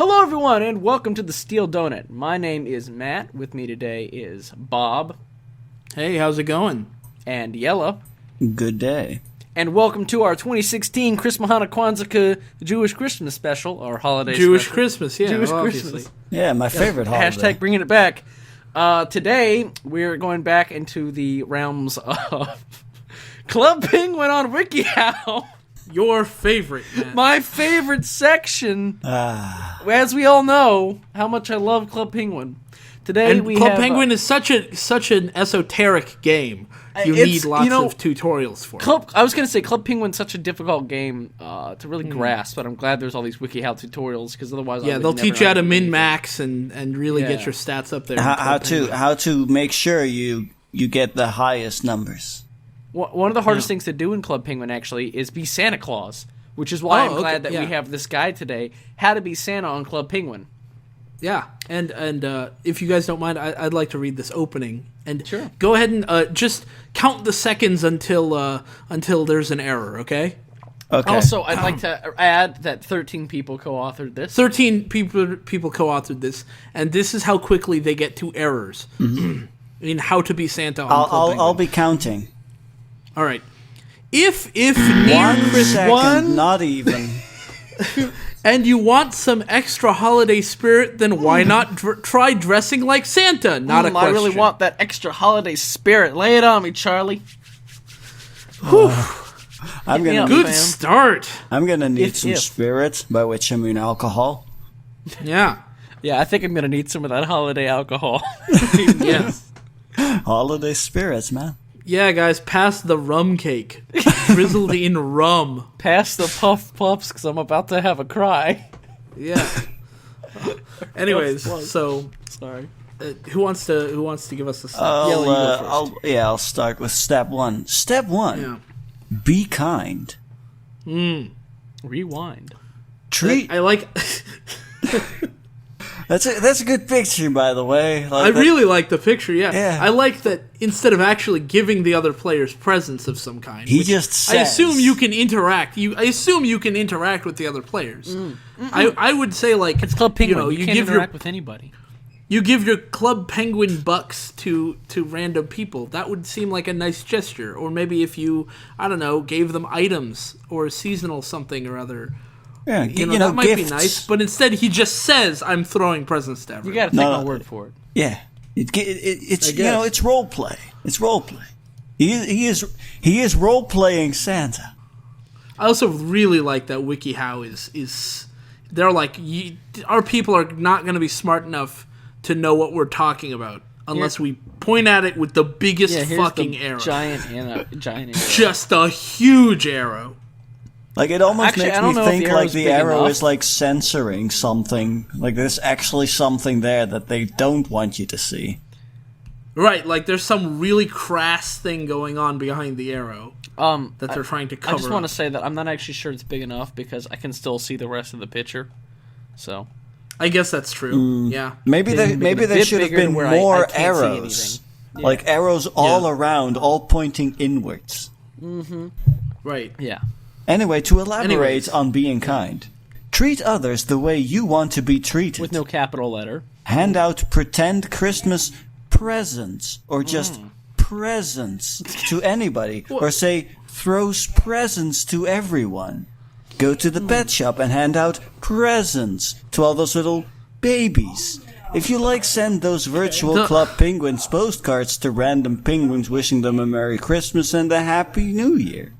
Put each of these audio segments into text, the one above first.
Hello, everyone, and welcome to the Steel Donut. My name is Matt. With me today is Bob. Hey, how's it going? And Yella. Good day. And welcome to our 2016 Christmas Kwanzaa Jewish Christmas special, our holiday Jewish special. Christmas, yeah, Jewish obviously. Christmas. Yeah, my favorite holiday. Hashtag bringing it back. Today, we're going back into the realms of Club Penguin on WikiHow. Your favorite, Matt. My favorite section. As we all know, how much I love Club Penguin. Today And we Club have, Penguin is such an esoteric game. You need lots of tutorials for it. I was going to say Club Penguin's such a difficult game to really grasp, but I'm glad there's all these WikiHow tutorials because otherwise, I would they'll never teach you how to understand min max and really get your stats up there. How to make sure you get the highest numbers. One of the hardest things to do in Club Penguin actually is be Santa Claus, which is why I'm glad that we have this guide today, how to be Santa on Club Penguin. Yeah, and if you guys don't mind, I'd like to read this opening. And sure. Go ahead and just count the seconds until there's an error, okay? Okay. Also, I'd like to add that 13 people co-authored this. 13 people co-authored this, and this is how quickly they get to errors. In how to be Santa on Club Penguin. I'll be counting. All right. If near Christmas, not even. and you want some extra holiday spirit, then why not try dressing like Santa? Not a question. I really want that extra holiday spirit. Lay it on me, Charlie. I'm gonna Good start. I'm gonna need some spirit, by which I mean alcohol. Yeah. Yeah, I think I'm gonna need some of that holiday alcohol. Yes. Holiday spirits, man. Yeah, guys, pass the rum cake. Drizzled in rum. Pass the puff puffs, because I'm about to have a cry. Yeah. Anyways, so sorry. Who wants to give us the step? You go first. I'll start with step one. Step one: be kind. Rewind. Treat. I like. That's a good picture, by the way. I really like the picture. Yeah. I like that instead of actually giving the other players presents of some kind, he just says. I assume you can interact. I assume you can interact with the other players. I would say like It's Club Penguin. You can't give interact with anybody. You give your Club Penguin bucks to random people. That would seem like a nice gesture. Or maybe if you, I don't know, gave them items or seasonal something or other. Yeah, that might gifts. be nice. But instead, he just says, "I'm throwing presents to everyone." You got to take my word for it. Yeah, it's it's role play. It's role play. He is role playing Santa. I also really like that WikiHow is they're like our people are not going to be smart enough to know what we're talking about unless we point at it with the biggest fucking arrow. Giant arrow. Just a huge arrow. Like, it almost makes me think like the arrow is like censoring something. Like, there's actually something there that they don't want you to see. Right, like there's some really crass thing going on behind the arrow that they're trying to cover. I just want to say that I'm not actually sure it's big enough because I can still see the rest of the picture. So, I guess that's true. Yeah, maybe there should have been more arrows, like arrows all around, all pointing inwards. Right. Yeah. Anyway, to elaborate on being kind, treat others the way you want to be treated. With no capital letter. Hand out pretend Christmas presents, or just presents to anybody, or say throws presents to everyone. Go to the pet shop and hand out presents to all those little babies. If you like, send those virtual Club Penguins postcards to random penguins wishing them a Merry Christmas and a Happy New Year.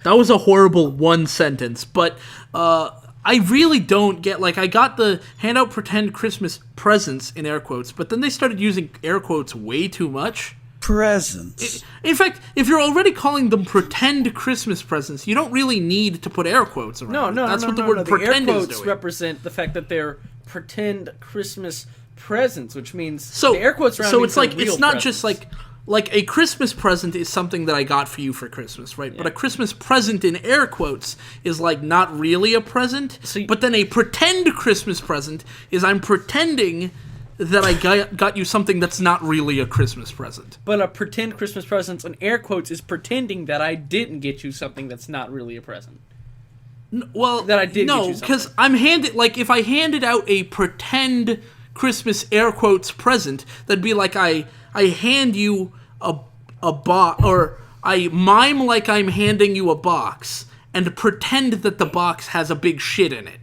That was a horrible one sentence, but I really don't get, like, I got the hand out pretend Christmas presents in air quotes, but then they started using air quotes way too much. Presents. In fact, if you're already calling them pretend Christmas presents, you don't really need to put air quotes around. That's what the word pretend the air is quotes doing. represent the fact that they're pretend Christmas presents, which means so the air quotes around. So it's like real it's not presents. just like a Christmas present is something that I got for you for Christmas, right? Yeah. But a Christmas present in air quotes is like not really a present. But then a pretend Christmas present is I'm pretending that I got you something that's not really a Christmas present. But a pretend Christmas present in air quotes is pretending that I didn't get you something that's not really a present. Well, that I did no, get you because something. I'm handed like if I handed out a pretend Christmas air quotes present, that'd be like I hand you a box, or I mime like I'm handing you a box and pretend that the box has a big shit in it.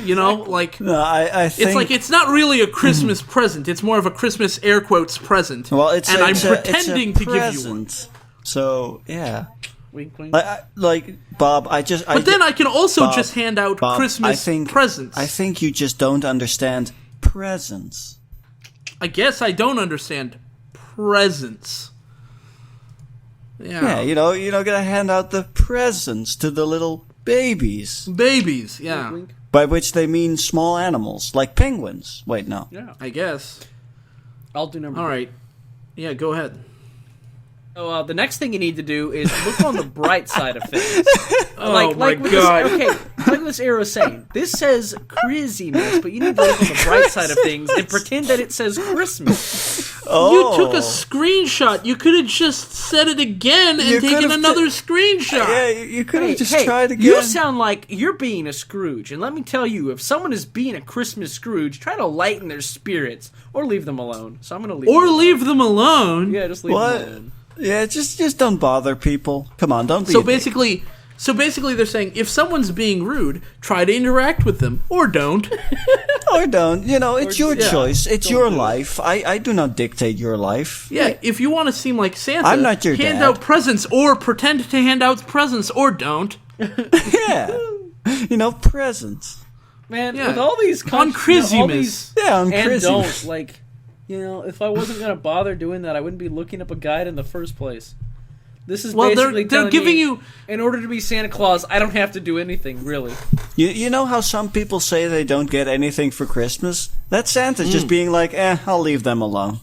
You know, like No, I think it's like it's not really a Christmas present. It's more of a Christmas air quotes present. well, I'm pretending to give you one. So yeah, Wink, wink. like Bob, But then I can also Bob, just hand out Bob, Christmas presents. I think you just don't understand presents. I guess I don't understand presents. Yeah, you gotta hand out the presents to the little babies. Babies, yeah. Wink, wink. By which they mean small animals, like penguins. Wait, no. Yeah. I guess. I'll do number All two. right. Yeah, go ahead. So the next thing you need to do is look on the bright side of things. Oh my what God. like what this arrow is saying. This says Christmas, but you need to look on the bright side of things and pretend that it says Christmas. Oh, You took a screenshot. You could have just said it again and You taken could've another screenshot. Yeah, you could have just Hey, tried again. you sound like you're being a Scrooge, and let me tell you, if someone is being a Christmas Scrooge, try to lighten their spirits or leave them alone. So I'm gonna leave. Or them alone. leave them alone. Yeah, just leave What? them alone. Yeah, just don't bother people. Come on, don't be. So a dick. basically, they're saying if someone's being rude, try to interact with them, or don't. Or don't. It's your yeah, choice. It's your life. I do not dictate your life. Yeah, if you want to seem like Santa, I'm not your hand dad. out presents, or pretend to hand out presents, or don't. Yeah, presents. Man, Yeah. with all these On all Christmas. these Yeah, on and Christmas. don't if I wasn't gonna bother doing that, I wouldn't be looking up a guide in the first place. This is Well, basically they're telling giving me, you- in order to be Santa Claus, I don't have to do anything really. You know how some people say they don't get anything for Christmas? That's Santa just being like, I'll leave them alone.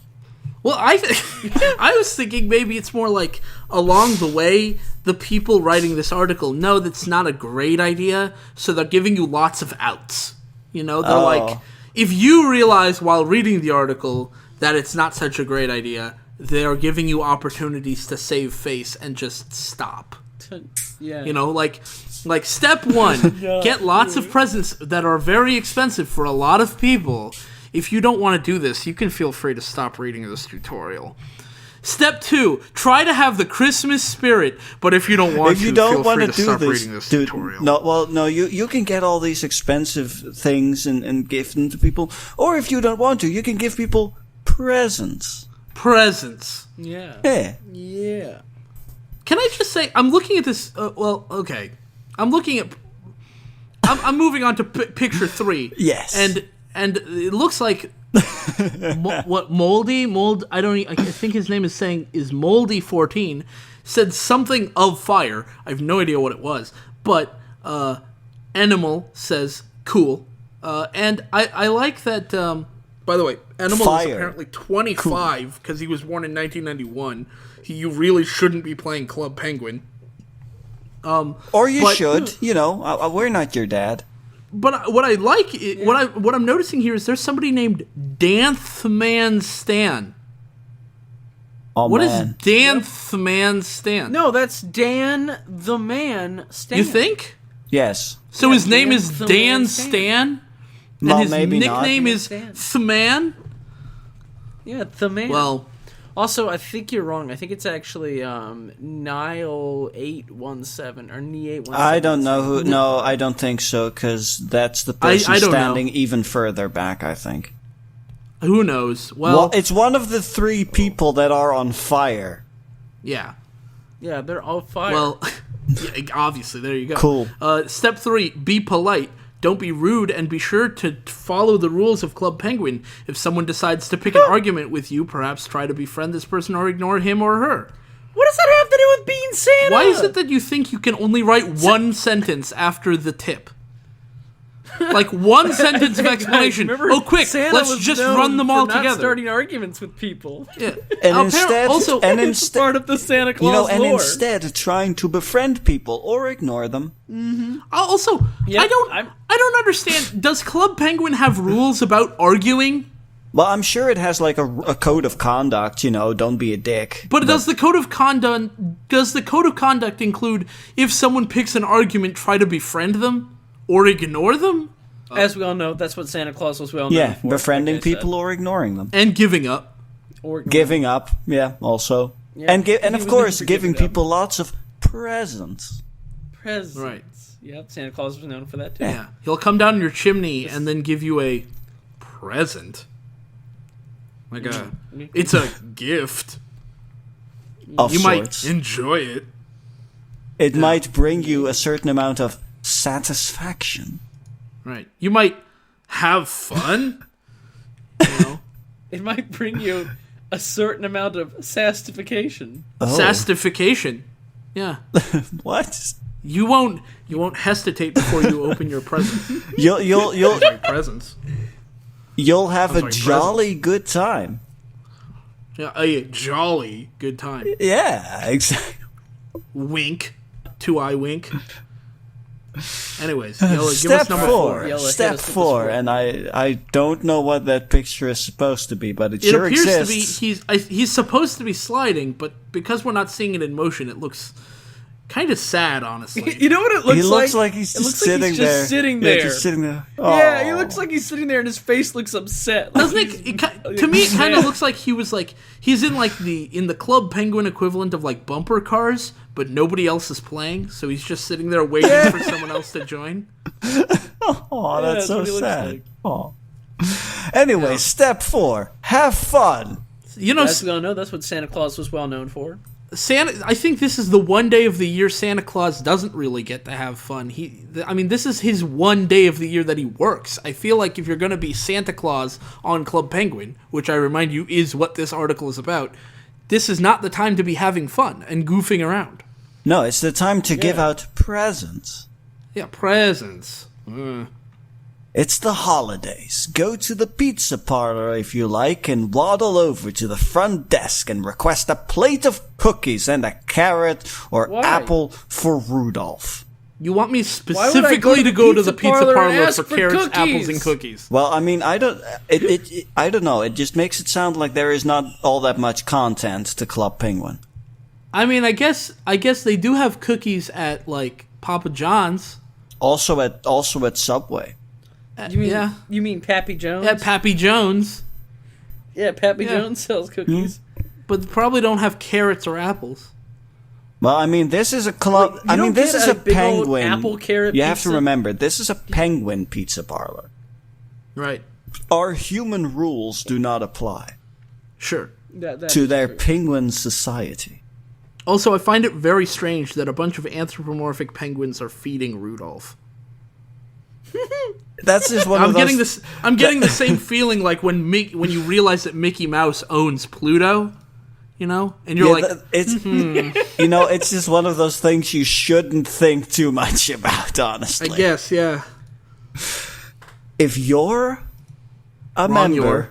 Well, I was thinking maybe it's more like along the way, the people writing this article know that's not a great idea, so they're giving you lots of outs. They're like, if you realize while reading the article that it's not such a great idea, they're giving you opportunities to save face and just stop. Yeah. Like step one, get lots of presents that are very expensive for a lot of people. If you don't want to do this, you can feel free to stop reading this tutorial. Step two, try to have the Christmas spirit, but if you don't want If you to, don't feel want free to to do stop this, reading this dude, tutorial. you can get all these expensive things and give them to people. Or if you don't want to, you can give people presents. Presents. Yeah. Yeah. Yeah. Can I just say, I'm looking at this, okay. I'm moving on to picture 3. Yes. And it looks like I think his name is Moldy14 said something of fire. I have no idea what it was, but Animal says cool. And I like that, by the way, Animal Fire. is apparently 25 because he was born in 1991. You really shouldn't be playing Club Penguin. Or you but- should. We're not your dad. But what I like, what I'm noticing here is there's somebody named Danthman Stan. Oh, What is man. Danthman Stan? No, that's Dan the Man Stan. You think? Yes. So Yeah, his name Dan is the Dan Man Stan, and Well, his maybe not. nickname Dan is Stan. Thman. Yeah, the Man. Well, also, I think you're wrong. I think it's actually Nile817 or Ni817. I don't know who. No, I don't think so, because that's the person I don't standing know. even further back, I think. who knows? Well, Well, it's one of the 3 people that are on fire. yeah. Yeah, they're all fire. Well, yeah, obviously, there you go. Cool. Step 3, be polite. Don't be rude, and be sure to follow the rules of Club Penguin. If someone decides to pick an argument with you, perhaps try to befriend this person or ignore him or her. what does that have to do with being Santa? Why is it that you think you can only write one sentence after the tip? Like one sentence of explanation. Remember, Oh, quick, Santa let's was just known run them all for not together. starting arguments with people. Yeah. And It's part of the Santa Claus lore. instead trying to befriend people or ignore them. Also, Yeah, I don't understand. Does Club Penguin have rules about arguing? Well, I'm sure it has like a code of conduct, don't be a dick. But does the code of conduct include if someone picks an argument, try to befriend them or ignore them? As we all know, that's what Santa Claus was well known for. Befriending people or ignoring them. And giving up. Giving up, also. Yeah, and of course, giving people lots of presents. Right. Yep, Santa Claus was known for that too. Yeah. He'll come down your chimney and then give you a present. It's a gift. Of you sorts. Might enjoy it. It might bring you a certain amount of satisfaction. Right. You might have fun. It might bring you a certain amount of sastification. Oh. Sastification. Yeah. What? You won't hesitate before you open your present. You'll presents. You'll have a jolly good time. Yeah, a jolly good time. Yeah, exactly. Wink. 2-eye wink. Anyways, give Step us number 4. Step 4, and I don't know what that picture is supposed to be, but it sure exists. It appears to be he's supposed to be sliding, but because we're not seeing it in motion, it looks kind of sad, honestly. You know what it looks like? He looks like he's just sitting there. Just sitting there. Yeah, just sitting there. Yeah, he looks like he's sitting there and his face looks upset. Doesn't it? To me, it kind of looks like he's in the Club Penguin equivalent of like bumper cars, but nobody else is playing, so he's just sitting there waiting for someone else to join. Oh, that's so sad. Oh. Anyway, step 4: have fun. As we all know, that's what Santa Claus was well known for. I think this is the one day of the year Santa Claus doesn't really get to have fun. This is his one day of the year that he works. I feel like if you're going to be Santa Claus on Club Penguin, which I remind you is what this article is about, this is not the time to be having fun and goofing around. No, it's the time to give out presents. Yeah, presents. It's the holidays. Go to the pizza parlor if you like and waddle over to the front desk and request a plate of cookies and a carrot or apple for Rudolph. You want me specifically to go to the pizza parlor for carrots, apples, and cookies? Well, I mean, I don't know. It just makes it sound like there is not all that much content to Club Penguin. I mean, I guess they do have cookies at like Papa John's. Also at Subway. You mean Pappy Jones? At Pappy Jones. Yeah, Pappy Jones sells cookies. But probably don't have carrots or apples. Well, I mean, this is a club. This is a Penguin. Apple carrot. You have to remember, this is a Penguin pizza parlor. Right. Our human rules do not apply. Sure. To their penguin society. Also, I find it very strange that a bunch of anthropomorphic penguins are feeding Rudolph. That's just one of those... I'm getting the same feeling like when you realize that Mickey Mouse owns Pluto, and you're it's just one of those things you shouldn't think too much about, honestly. I guess, yeah. If you're a member,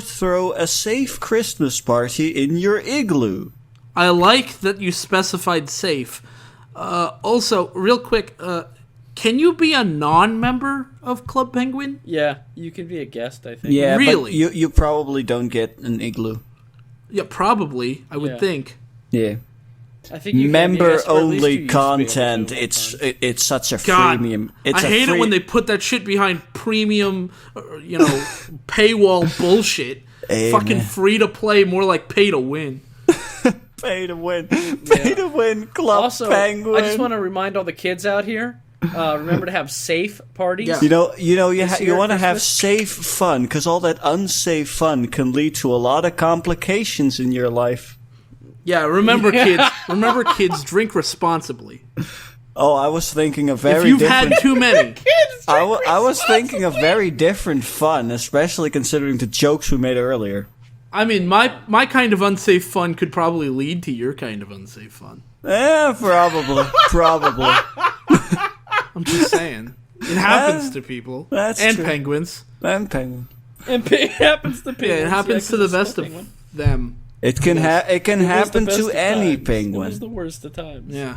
throw a safe Christmas party in your igloo. I like that you specified safe. Also, real quick, can you be a non-member of Club Penguin? Yeah, you can be a guest, I think. Yeah, really? But you probably don't get an igloo. Yeah, probably, I would think. Yeah. I think you member-only content. It's such a freemium. I hate it when they put that shit behind premium, paywall bullshit. Hey, fucking free to play, more like pay to win. Pay to win. Pay to win. Club Penguin. I just want to remind all the kids out here. Remember to have safe parties. Yeah. You want to have safe fun, because all that unsafe fun can lead to a lot of complications in your life. Yeah, remember kids, drink responsibly. Oh, I was thinking of very. If you've had too many, I was thinking of very different fun, especially considering the jokes we made earlier. I mean, my kind of unsafe fun could probably lead to your kind of unsafe fun. Probably. I'm just saying. It happens to people. That's and true. Penguins. And penguin. And it happens to penguins. Yeah, it happens to the best of them. It can happen to any penguin. It was the worst of times. Yeah.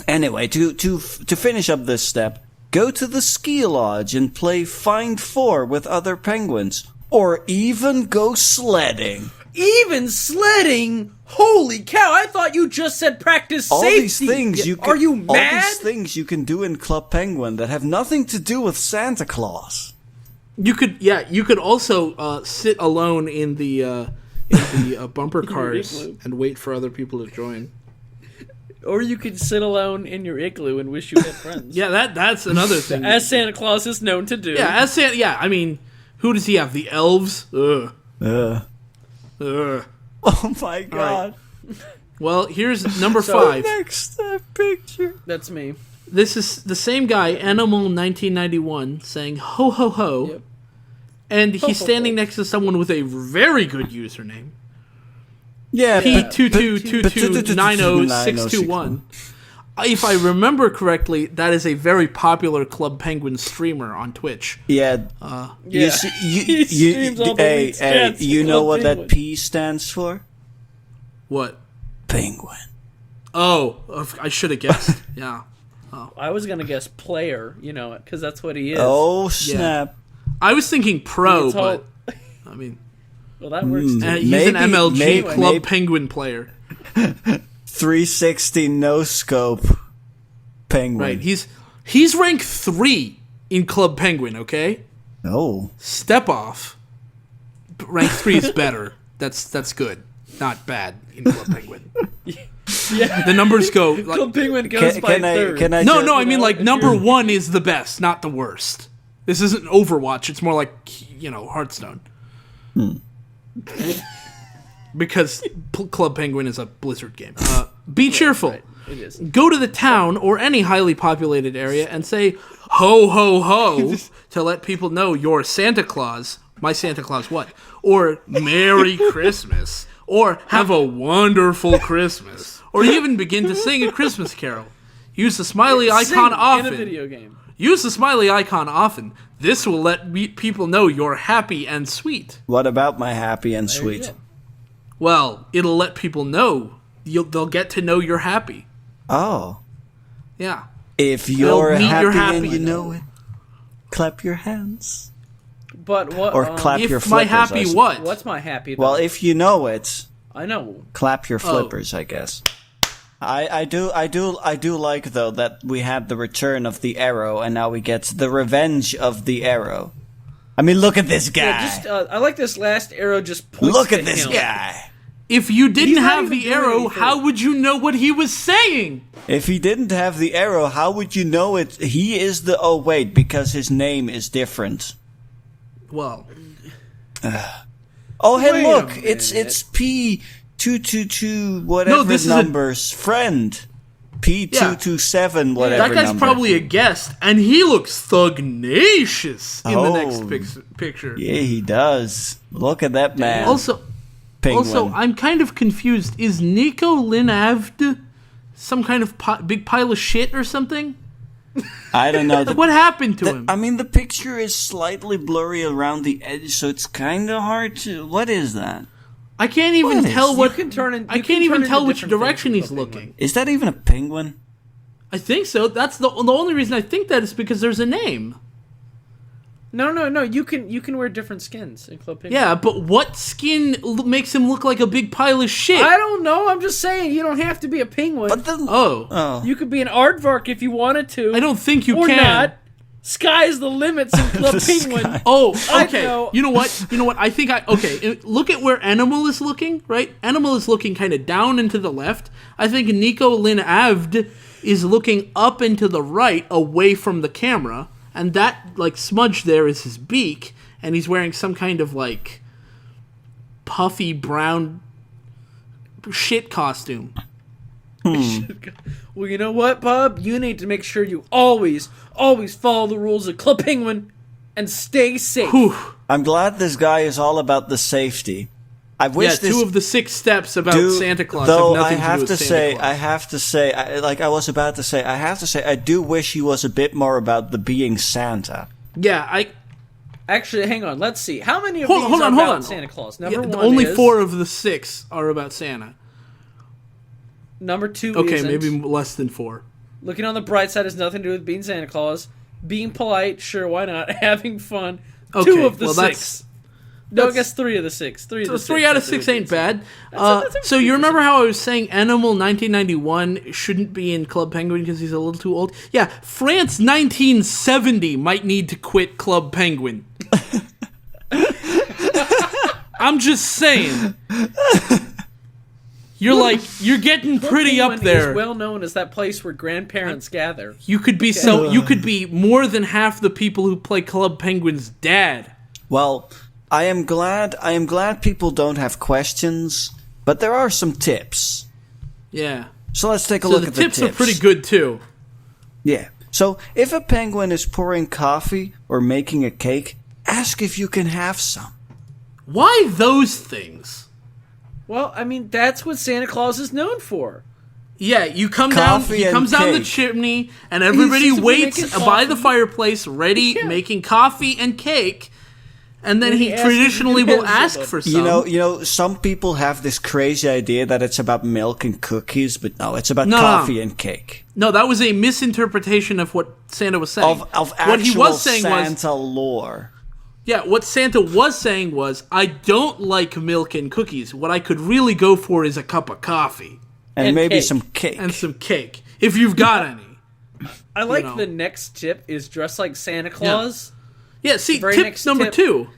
Anyway, to finish up this step, go to the ski lodge and play Find Four with other penguins, or even go sledding. Even sledding? Holy cow, I thought you just said practice All safety. these things Are you mad? All these things you can do in Club Penguin that have nothing to do with Santa Claus. You could also sit alone in the bumper cars and wait for other people to join. Or you could sit alone in your igloo and wish you had friends. Yeah, that's another thing. As Santa Claus is known to do. Yeah, I mean, who does he have? The elves? Ugh. Ugh. Oh my god. Right. Well, here's number 5. Next picture. That's me. This is the same guy, Animal1991, saying ho ho ho. Yep. And he's standing next to someone with a very good username. Yeah, P222290621. If I remember correctly, that is a very popular Club Penguin streamer on Twitch. Yeah. He streams all the week's stats you for know Club what Penguin. that P stands for? What? Penguin. Oh, I should have guessed. Yeah. I was going to guess player, because that's what he is. Oh, snap. I was thinking pro, It's all- but I mean, Well, that works. he's Maybe- an MLG maybe- Club maybe- Penguin player. 360 no scope Penguin. Right. He's ranked 3 in Club Penguin, okay? Oh. Step off. Rank 3 is better. That's good. Not bad in Club Penguin. Yeah. The numbers go like, Club Penguin goes by third. Can I No, just, I mean like number 1 is the best, not the worst. This isn't Overwatch. It's more like, Hearthstone. Because Club Penguin is a Blizzard game. Be cheerful. Right. It is. Go to the town or any highly populated area and say ho ho ho to let people know you're Santa Claus. My Santa Claus what? Or Merry Christmas. Or have a wonderful Christmas. Or even begin to sing a Christmas carol. Use the smiley icon often. In a video game. Use the smiley icon often. This will let people know you're happy and sweet. What about my happy and sweet? go. Well, it'll let people know. They'll get to know you're happy. Oh. Yeah. If you're meet happy, your happy. and you know it, clap your hands. But what? Or clap your If my flippers. happy I suppose. what? What's my happy? Well, if you know it, I know. clap your flippers, I guess. I do like though that we had the return of the arrow, and now we get the revenge of the arrow. I mean, look at this guy. Yeah, I like this last arrow. Just points Look to at this him. guy. If you didn't He's not have even the doing arrow, anything. how would you know what he was saying? If he didn't have the arrow, how would you know it? He is the. Oh wait, because his name is different. Well, Oh hey, Wait a look, minute. it's P222 whatever No, this is numbers friend. P227 whatever. that guy's number. probably a guest, and he looks thugnacious in the Oh. next picture. Yeah, he does. Look at that man. Also, Penguin. I'm kind of confused. Is Nico Linavd some kind of big pile of shit or something? I don't know. What happened to him? I mean, the picture is slightly blurry around the edge, so it's kind of hard to. What is that? I can't even What is- tell what. You can turn in. I you can't can even turn tell into which different direction things he's with looking. Is that even a penguin? I think so. That's the only reason I think that is because there's a name. No. You can wear different skins in Club Penguin. Yeah, but what skin makes him look like a big pile of shit? I don't know. I'm just saying you don't have to be a penguin. But the Oh, You could be an aardvark if you wanted to. I don't think you or can. not. Sky's the limits in Club The Penguin. sky. Oh, I okay. know. You know what? I think look at where Animal is looking, right? Animal is looking kind of down and to the left. I think Nico Linavd is looking up and to the right, away from the camera, and that like smudge there is his beak, and he's wearing some kind of like puffy brown shit costume. Well, you know what, Bob? You need to make sure you always follow the rules of Club Penguin and stay safe. Whew. I'm glad this guy is all about the safety. I wish Yeah, this. 2 of the 6 steps about Santa Claus though have I nothing have to do to with say, Santa Claus. I have to say, I have to say, I do wish he was a bit more about the being Santa. Yeah, Actually, hang on. Let's see. How many of Hold these on, are hold about on. Santa Claus? Number yeah, one only is, 4 of the 6 are about Santa. Number 2 Okay, isn't. maybe less than 4. Looking on the bright side has nothing to do with being Santa Claus. being polite, sure, why not? Having fun, Okay, 2 of the well, 6. No, I guess 3 of the 6. 3 of the 6. 3 out of 6 ain't bad. That's So you remember how I was saying Animal 1991 shouldn't be in Club Penguin because he's a little too old? Yeah, France 1970 might need to quit Club Penguin. I'm just saying. You're getting pretty up there. Is well known as that place where grandparents gather. You could be you could be more than half the people who play Club Penguin's dad. Well, I am glad people don't have questions, but there are some tips. Yeah. So let's take a look at the tips. The tips are pretty good too. Yeah. So if a penguin is pouring coffee or making a cake, ask if you can have some. Why those things? Well, I mean, that's what Santa Claus is known for. Yeah, you come Coffee down. He comes and down the cake. chimney, and everybody He's waits making by the coffee. fireplace, ready, making coffee and cake. And then And he he asks traditionally if you will can have ask some. for some. You know, some people have this crazy idea that it's about milk and cookies, but no, it's about No. coffee and cake. No, that was a misinterpretation of what Santa was saying. Of actual what he was saying Santa was, lore. yeah, what Santa was saying was, I don't like milk and cookies. What I could really go for is a cup of coffee And maybe cake. some cake. and some cake, if you've got any. I like know. the next tip is dress like Santa Claus. Yeah, see, Very tip next number tip. 2.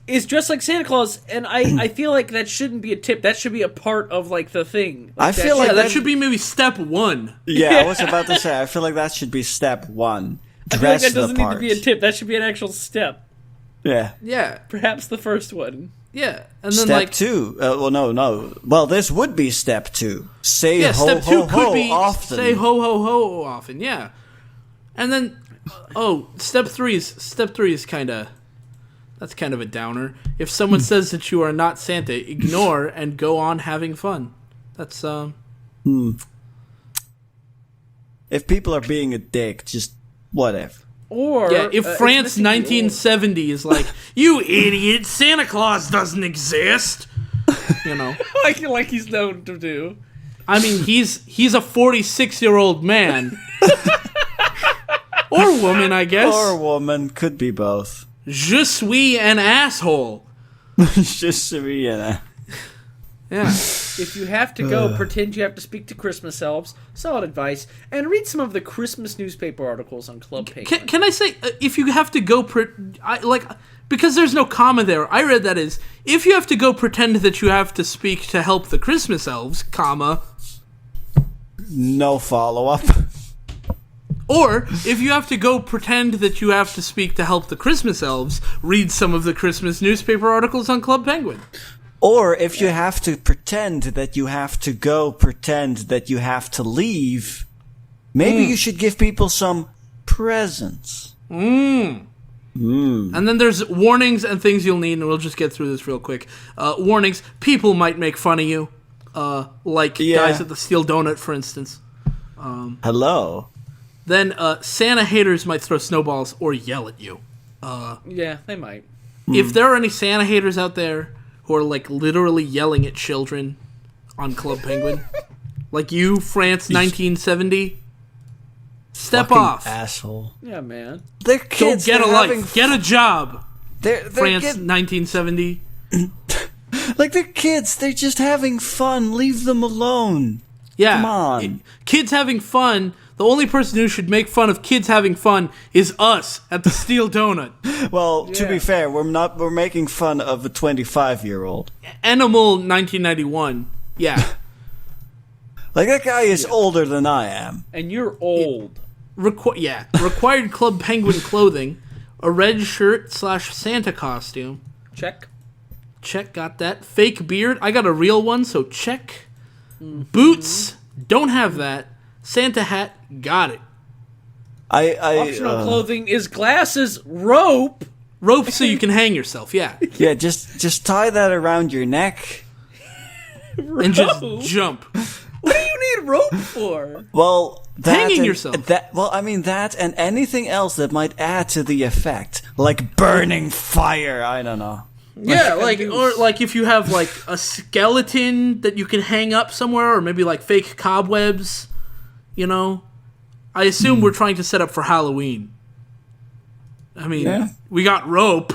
Is dressed like Santa Claus, and I feel like that shouldn't be a tip. That should be a part of like the thing. I feel like Yeah, that that- should be maybe step 1. Yeah, I was about to say, I feel like that should be step 1. I feel like Dress that doesn't the need part. to be a tip. That should be an actual step. Yeah. Yeah, Perhaps the first one. yeah. And then Step 2. Well, no. Well, this would be step 2. Say yeah, ho, step 2 ho, could ho be often. say ho ho ho often, yeah. And then step 3 is that's kind of a downer. If someone says that you are not Santa, ignore and go on having fun. That's If people are being a dick, just whatever. Or yeah, if it's France missing the 1970 is like, you idiot, Santa Claus doesn't exist. You know. like he's known to do. I mean, he's a 46-year-old man. Or woman, I guess. Or a woman, could be both. Je suis an asshole. Just so you know. Yeah. If you have to go, pretend you have to speak to Christmas elves. Solid advice. And read some of the Christmas newspaper articles on Club Penguin. Can I say, if you have to go, because there's no comma there, I read that as, if you have to go pretend that you have to speak to help the Christmas elves, comma, No follow-up. or if you have to go pretend that you have to speak to help the Christmas elves, read some of the Christmas newspaper articles on Club Penguin. Or if you have to pretend that you have to go pretend that you have to leave, maybe you should give people some presents. And then there's warnings and things you'll need, and we'll just get through this real quick. Warnings: people might make fun of you, like guys at the Steel Donut, for instance. Hello. Then Santa haters might throw snowballs or yell at you. Yeah, they might. If there are any Santa haters out there who are like literally yelling at children on Club Penguin, like you, France 1970, step Fucking off. asshole. Yeah, man. They're Go kids. get a they're having life. Get a job. They're France kid- 1970. like they're kids. They're just having fun. Leave them alone. Yeah. Come on. Kids having fun. The only person who should make fun of kids having fun is us at the Steel Donut. Well, to Yeah. be fair, we're making fun of a 25-year-old. Animal 1991. Yeah. Like that guy is older than I am. And you're old. Required Club Penguin clothing. A red shirt / Santa costume. Check. Check, got that. Fake beard. I got a real one, so check. Boots. Don't have that. Santa hat. Got it. Optional clothing is glasses, rope. Rope so you can hang yourself, yeah. Yeah, just tie that around your neck. And just jump. What do you need rope for? Well, that Hanging and, yourself. That and anything else that might add to the effect, like burning fire. I don't know. Yeah, like if you have like a skeleton that you can hang up somewhere, or maybe like fake cobwebs, you know. I assume we're trying to set up for Halloween. I mean, Yeah. we got rope.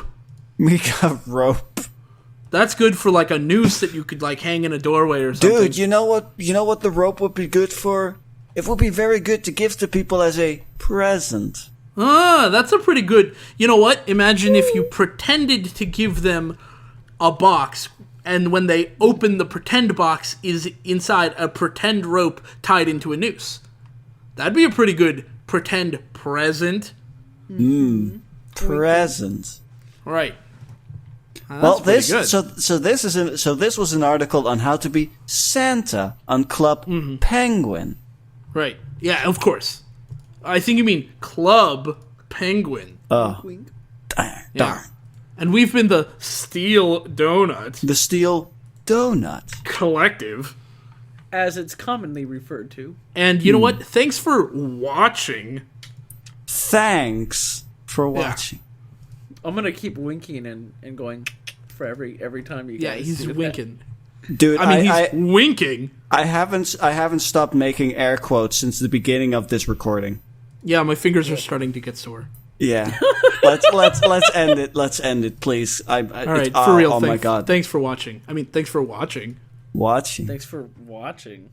We got rope. That's good for like a noose that you could like hang in a doorway or something. Dude, you know what the rope would be good for? It would be very good to give to people as a present. Ah, that's a pretty good... You know what? Imagine if you pretended to give them a box, and when they open the pretend box is inside a pretend rope tied into a noose. That'd be a pretty good pretend present. Present. Right. Well, pretty good. this was an article on how to be Santa on Club Penguin. Right. Yeah, of course. I think you mean Club Penguin. Oh, Wink. darn. And we've been the Steel Donut The Steel Donut. Collective. As it's commonly referred to. And you know what? Thanks for watching. Thanks for watching. I'm gonna keep winking and going for every time you guys. Yeah, he's do that. winking. Dude, I mean, he's winking. I haven't stopped making air quotes since the beginning of this recording. Yeah, my fingers are starting to get sore. Yeah. let's end it. Let's end it, please. All right, for real. Oh my god. Thanks for watching. I mean, thanks for watching. Watching. Thanks for watching.